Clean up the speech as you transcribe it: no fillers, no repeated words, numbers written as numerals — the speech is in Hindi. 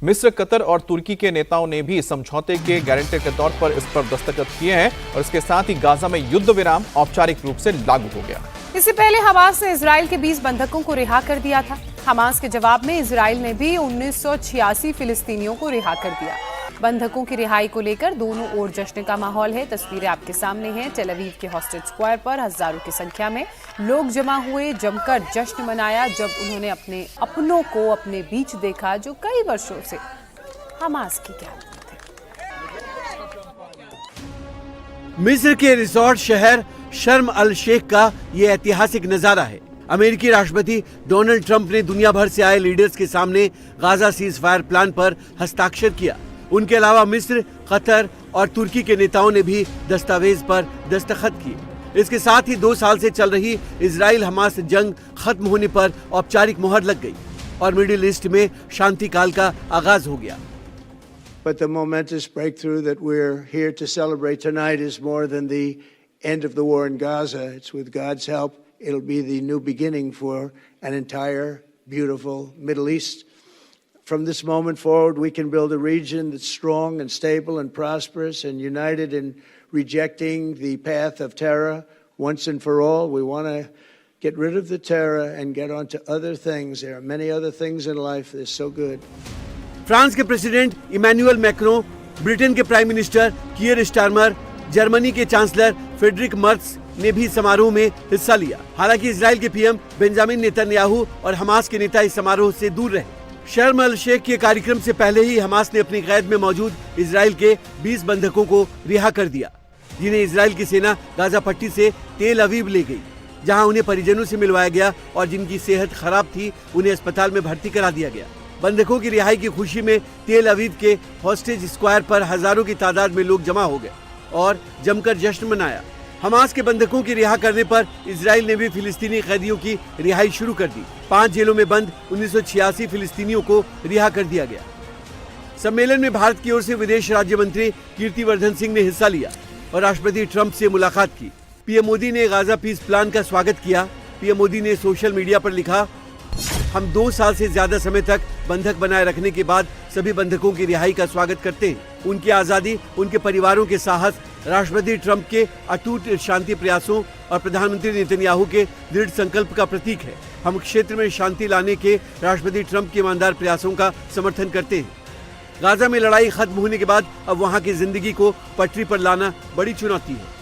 मिस्र, कतर और तुर्की के नेताओं ने भी समझौते के गारंटर के तौर पर इस पर दस्तखत किए हैं और इसके साथ ही गाजा में युद्ध विराम औपचारिक रूप से लागू हो गया। इससे पहले हमास ने इजराइल के 20 बंधकों को रिहा कर दिया था। हमास के जवाब में इजराइल ने भी 1986 फिलिस्तीनियों को रिहा कर दिया। बंधकों की रिहाई को लेकर दोनों ओर जश्न का माहौल है। तस्वीरें आपके सामने हैं। टेल अवीव के हॉस्टेज स्क्वायर पर हजारों की संख्या में लोग जमा हुए, जमकर जश्न मनाया जब उन्होंने अपने अपनों को अपने बीच देखा जो कई वर्षों से हमास की क्यादत थे। मिस्र के रिसोर्ट शहर शर्म अल शेख का ये ऐतिहासिक नजारा है। अमेरिकी राष्ट्रपति डोनाल्ड ट्रंप ने दुनिया भर से आए लीडर्स के सामने गाजा सीज फायर प्लान पर हस्ताक्षर किया। उनके अलावा मिस्र, कतर और तुर्की के नेताओं ने भी दस्तावेज पर दस्तखत किए। इसके साथ ही 2 साल से चल रही इजराइल हमास जंग खत्म होने पर औपचारिक मोहर लग गई और मिडिल ईस्ट में शांति काल का आगाज हो गया। But the momentous breakthrough that we're here to celebrate tonight is more than the end of the war in Gaza. It's with God's help, it'll be the new beginning for an entire beautiful Middle East. From this moment forward, we can build a region that's strong and stable and prosperous and united in rejecting the path of terror once and for all. We want to get rid of the terror and get on to other things. There are many other things in life that are so good. France के प्रेसिडेंट इमैनुअल मैक्रों, ब्रिटेन के प्राइम मिनिस्टर कीयर स्टारमर, जर्मनी के चांसलर फ्रेडरिक मर्ज ने भी समारोह में हिस्सा लिया। हालांकि इजराइल के पीएम बेंजामिन नेतन्याहू और हमास के नेता इस समारोह से दूर रहे। शर्म अल शेख के कार्यक्रम से पहले ही हमास ने अपनी कैद में मौजूद इजराइल के 20 बंधकों को रिहा कर दिया, जिन्हें इजराइल की सेना गाजा पट्टी से तेल अवीव ले गई, जहां उन्हें परिजनों से मिलवाया गया और जिनकी सेहत खराब थी उन्हें अस्पताल में भर्ती करा दिया गया। बंधकों की रिहाई की खुशी में तेल अवीव के हॉस्टेज स्क्वायर पर हजारों की तादाद में लोग जमा हो गए और जमकर जश्न मनाया। हमास के बंधकों की रिहा करने पर इजराइल ने भी फिलिस्तीनी कैदियों की रिहाई शुरू कर दी। 5 जेलों में बंद 1986 फिलिस्तीनियों को रिहा कर दिया गया। सम्मेलन में भारत की ओर से विदेश राज्य मंत्री कीर्तिवर्धन सिंह ने हिस्सा लिया और राष्ट्रपति ट्रंप से मुलाकात की। पीएम मोदी ने गाजा पीस प्लान का स्वागत किया। पीएम मोदी ने सोशल मीडिया पर लिखा, हम 2 साल से ज्यादा समय तक बंधक बनाए रखने के बाद सभी बंधकों की रिहाई का स्वागत करते हैं। उनकी आजादी, उनके परिवारों के साहस, राष्ट्रपति ट्रंप के अटूट शांति प्रयासों और प्रधानमंत्री नेतन्याहू के दृढ़ संकल्प का प्रतीक है। हम क्षेत्र में शांति लाने के राष्ट्रपति ट्रंप के ईमानदार प्रयासों का समर्थन करते हैं। गाजा में लड़ाई खत्म होने के बाद अब वहां की जिंदगी को पटरी पर लाना बड़ी चुनौती है।